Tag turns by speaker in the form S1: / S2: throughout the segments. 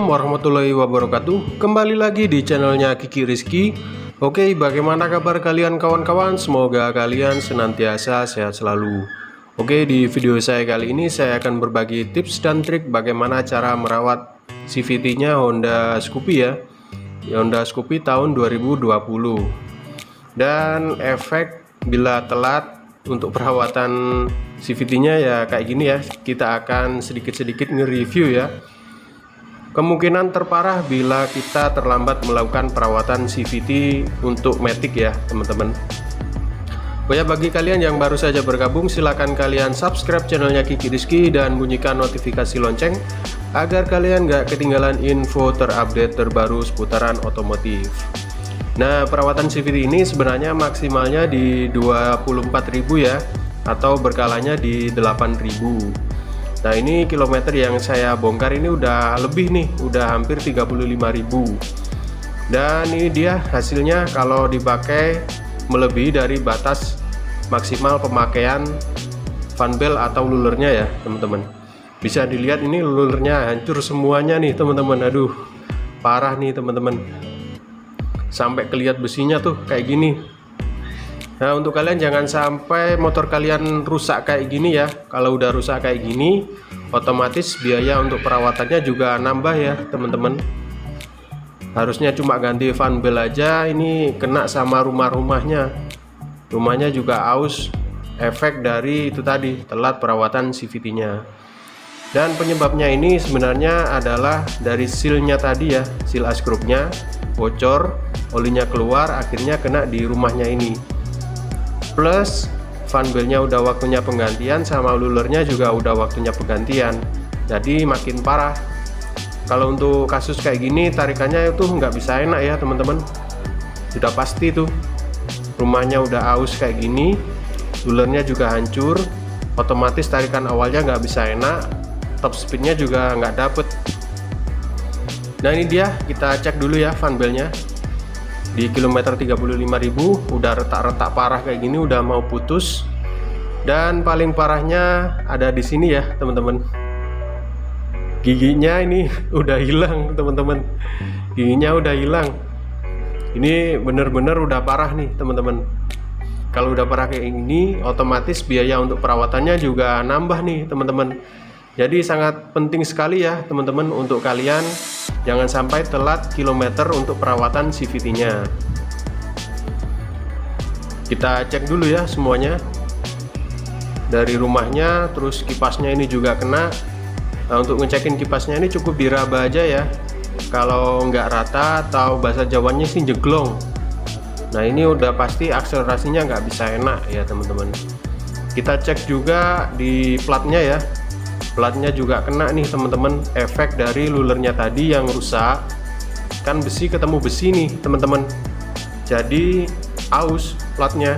S1: Assalamualaikum warahmatullahi wabarakatuh. Kembali lagi di channelnya Kiki Rizky. Oke, bagaimana kabar kalian kawan-kawan? Semoga kalian senantiasa sehat selalu. Oke, di video saya kali ini saya akan berbagi tips dan trik bagaimana cara merawat CVT-nya Honda Scoopy ya. Honda Scoopy tahun 2020. Dan efek bila telat untuk perawatan CVT-nya ya kayak gini ya. Kita akan sedikit-sedikit nge-review ya. Kemungkinan terparah bila kita terlambat melakukan perawatan CVT untuk Matic ya teman-teman. Oh ya, bagi kalian yang baru saja bergabung, silakan kalian subscribe channelnya Kiki Rizky dan bunyikan notifikasi lonceng agar kalian gak ketinggalan info terupdate terbaru seputaran otomotif. Nah, perawatan CVT ini sebenarnya maksimalnya di 24.000 ya, atau berkalanya di 8.000. Nah, ini kilometer yang saya bongkar ini udah lebih nih, udah hampir 35.000. Dan ini dia hasilnya kalau dipakai melebihi dari batas maksimal pemakaian fan belt atau lulernya ya teman-teman. Bisa dilihat ini lulernya hancur semuanya nih teman-teman. Aduh, parah nih teman-teman. Sampai kelihatan besinya tuh kayak gini. Nah, untuk kalian jangan sampai motor kalian rusak kayak gini ya. Kalau udah rusak kayak gini, otomatis biaya untuk perawatannya juga nambah ya teman-teman. Harusnya cuma ganti fan belt aja, ini kena sama rumahnya. Rumahnya juga aus, efek dari itu tadi, telat perawatan CVT-nya. Dan penyebabnya ini sebenarnya adalah dari sealnya tadi ya, seal askrupnya bocor, olinya keluar, akhirnya kena di rumahnya ini. Plus fan beltnya udah waktunya penggantian, sama lulernya juga udah waktunya penggantian, jadi makin parah. Kalau untuk kasus kayak gini tarikannya itu nggak bisa enak ya teman-teman. Sudah pasti tuh rumahnya udah aus kayak gini, lulernya juga hancur, otomatis tarikan awalnya nggak bisa enak, top speednya juga nggak dapet. Nah, ini dia, kita cek dulu ya fan beltnya. Di kilometer 35.000 udah retak-retak parah kayak gini, udah mau putus. Dan paling parahnya ada di sini ya teman-teman. Giginya ini udah hilang teman-teman. Giginya udah hilang. Ini bener-bener udah parah nih teman-teman. Kalau udah parah kayak gini, otomatis biaya untuk perawatannya juga nambah nih teman-teman. Jadi sangat penting sekali ya teman-teman untuk kalian jangan sampai telat kilometer untuk perawatan CVT-nya. Kita cek dulu ya semuanya. Dari rumahnya, terus kipasnya ini juga kena. Nah, untuk ngecekin kipasnya ini cukup diraba aja ya. Kalau nggak rata atau bahasa Jawanya sih jeglong. Nah, ini udah pasti akselerasinya nggak bisa enak ya teman-teman. Kita cek juga di platnya ya. Platnya juga kena nih teman-teman, efek dari lulernya tadi yang rusak. Kan besi ketemu besi nih teman-teman, jadi aus platnya.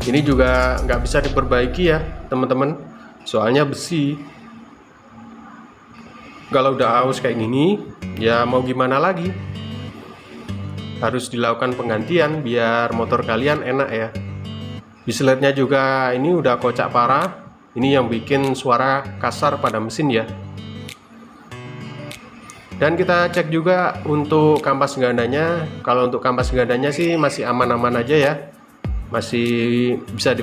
S1: Ini juga nggak bisa diperbaiki ya teman-teman, soalnya besi. Kalau udah aus kayak gini ya mau gimana lagi, harus dilakukan penggantian biar motor kalian enak ya. Bisletnya juga ini udah kocak parah. Ini yang bikin suara kasar pada mesin ya. Dan kita cek juga untuk kampas gandanya. Kalau untuk kampas gandanya sih masih aman-aman aja ya. Masih bisa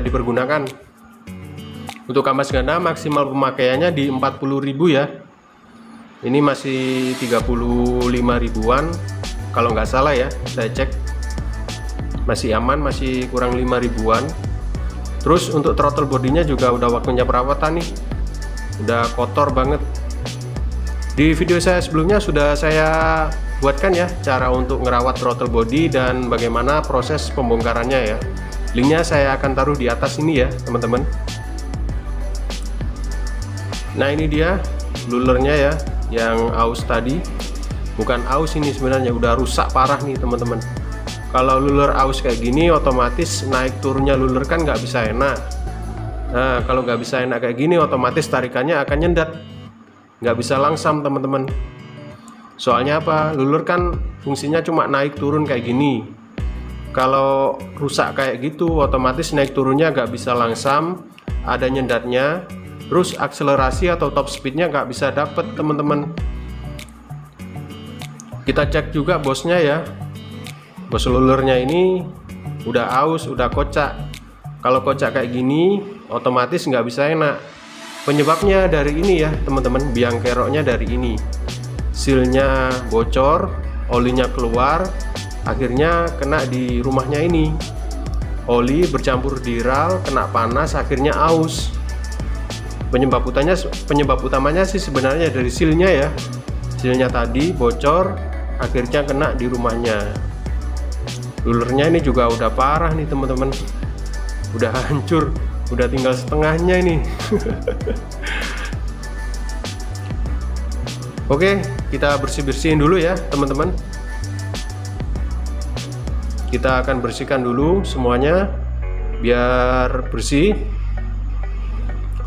S1: dipergunakan. Untuk kampas ganda maksimal pemakaiannya di 40.000 ya. Ini masih 35 ribuan kalau nggak salah ya. Saya cek masih aman, masih kurang 5 ribuan. Terus untuk throttle bodinya juga udah waktunya perawatan nih, udah kotor banget. Di video saya sebelumnya sudah saya buatkan ya cara untuk ngerawat throttle body dan bagaimana proses pembongkarannya ya. Linknya saya akan taruh di atas ini ya teman-teman. Nah, ini dia lulernya ya, yang aus tadi. Bukan aus ini sebenarnya, udah rusak parah nih teman-teman. Kalau luler aus kayak gini, otomatis naik turunnya luler kan nggak bisa enak. Nah, kalau nggak bisa enak kayak gini, otomatis tarikannya akan nyendat, nggak bisa langsam teman-teman. Soalnya apa? Luler kan fungsinya cuma naik turun kayak gini. Kalau rusak kayak gitu, otomatis naik turunnya nggak bisa langsam, ada nyendatnya. Terus akselerasi atau top speednya nggak bisa dapet teman-teman. Kita cek juga bosnya ya, bos lulernya ini udah aus, udah kocak. Kalau kocak kayak gini otomatis nggak bisa enak. Penyebabnya dari ini ya teman-teman, biang keroknya dari ini, sealnya bocor, olinya keluar, akhirnya kena di rumahnya ini. Oli bercampur di ral, kena panas, akhirnya aus. Penyebab utamanya sih sebenarnya dari sealnya ya, sealnya tadi bocor, akhirnya kena di rumahnya. Lulernya ini juga udah parah nih teman-teman, udah hancur, udah tinggal setengahnya ini. Oke, kita bersih-bersihin dulu ya teman-teman. Kita akan bersihkan dulu semuanya biar bersih.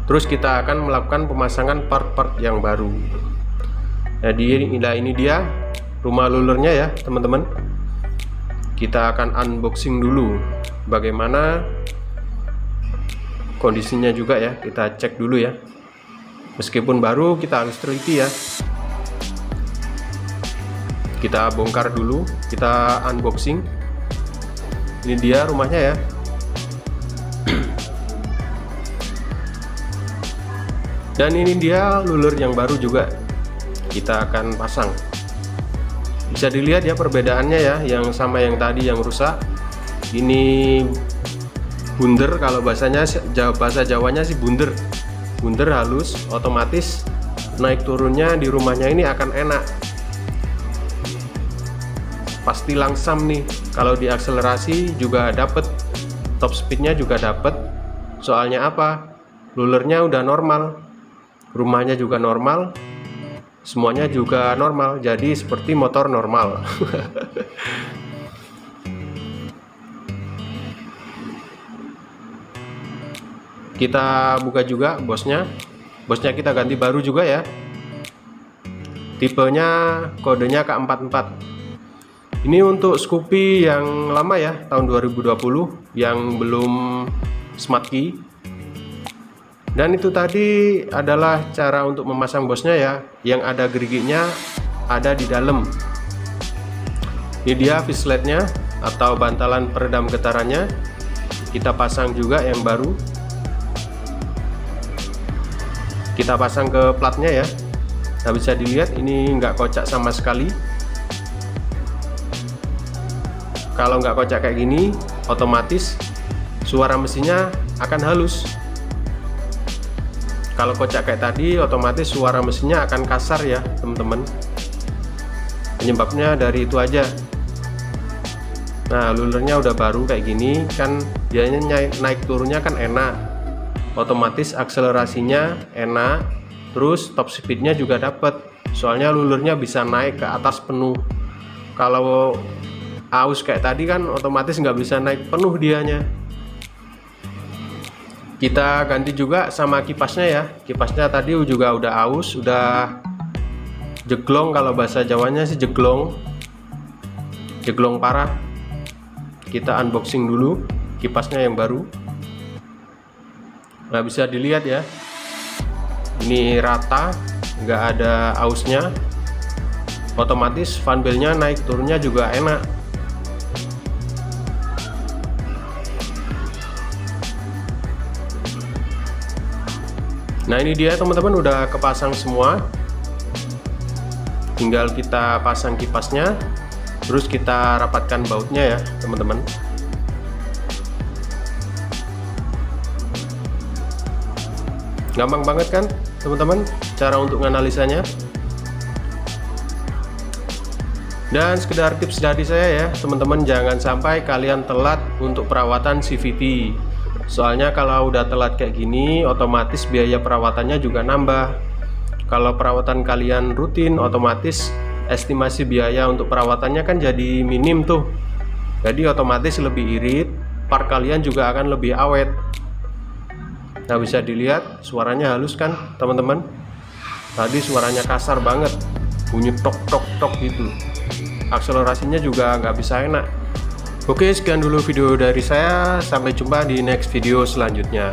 S1: Terus kita akan melakukan pemasangan part-part yang baru. Jadi ini dia rumah lulernya ya teman-teman. Kita akan unboxing dulu bagaimana kondisinya juga ya, kita cek dulu ya. Meskipun baru, kita harus teliti ya. Kita bongkar dulu, kita unboxing. Ini dia rumahnya ya. Dan ini dia luler yang baru juga kita akan pasang. Bisa dilihat ya perbedaannya ya, yang sama yang tadi yang rusak. Ini bunder, kalau bahasa Jawanya sih bunder halus, otomatis naik turunnya di rumahnya ini akan enak, pasti langsam nih. Kalau diakselerasi juga dapet, top speednya juga dapet. Soalnya apa, lulernya udah normal, rumahnya juga normal, semuanya juga normal, jadi seperti motor normal. Kita buka juga bosnya kita ganti baru juga ya, tipenya kodenya K44. Ini untuk Scoopy yang lama ya, tahun 2020, yang belum smart key. Dan itu tadi adalah cara untuk memasang bosnya ya, yang ada geriginya ada di dalam. Ini dia fishlightnya atau bantalan peredam getarannya, kita pasang juga yang baru. Kita pasang ke platnya ya. Nah, bisa dilihat ini nggak kocak sama sekali. Kalau nggak kocak kayak gini, otomatis suara mesinnya akan halus. Kalau kocak kayak tadi, otomatis suara mesinnya akan kasar ya teman-teman. Penyebabnya dari itu aja. Nah, lulernya udah baru kayak gini kan, dianya naik turunnya kan enak, otomatis akselerasinya enak, terus top speednya juga dapet. Soalnya lulernya bisa naik ke atas penuh. Kalau aus kayak tadi kan otomatis nggak bisa naik penuh dianya. Kita ganti juga sama kipasnya ya. Kipasnya tadi juga udah aus, udah jeglong, kalau bahasa Jawanya sih jeglong parah. Kita unboxing dulu kipasnya yang baru. Nah, bisa dilihat ya, ini rata, nggak ada ausnya, otomatis fanbelnya naik turunnya juga enak. Nah, ini dia teman-teman, udah kepasang semua, tinggal kita pasang kipasnya, terus kita rapatkan bautnya ya teman-teman. Gampang banget kan teman-teman cara untuk menganalisanya. Dan sekedar tips dari saya ya teman-teman, jangan sampai kalian telat untuk perawatan CVT. Soalnya kalau udah telat kayak gini, otomatis biaya perawatannya juga nambah. Kalau perawatan kalian rutin, otomatis estimasi biaya untuk perawatannya kan jadi minim tuh. Jadi otomatis lebih irit, part kalian juga akan lebih awet. Nah, bisa dilihat suaranya halus kan teman-teman. Tadi suaranya kasar banget, bunyi tok tok tok gitu. Akselerasinya juga nggak bisa enak. Oke, sekian dulu video dari saya, sampai jumpa di next video selanjutnya.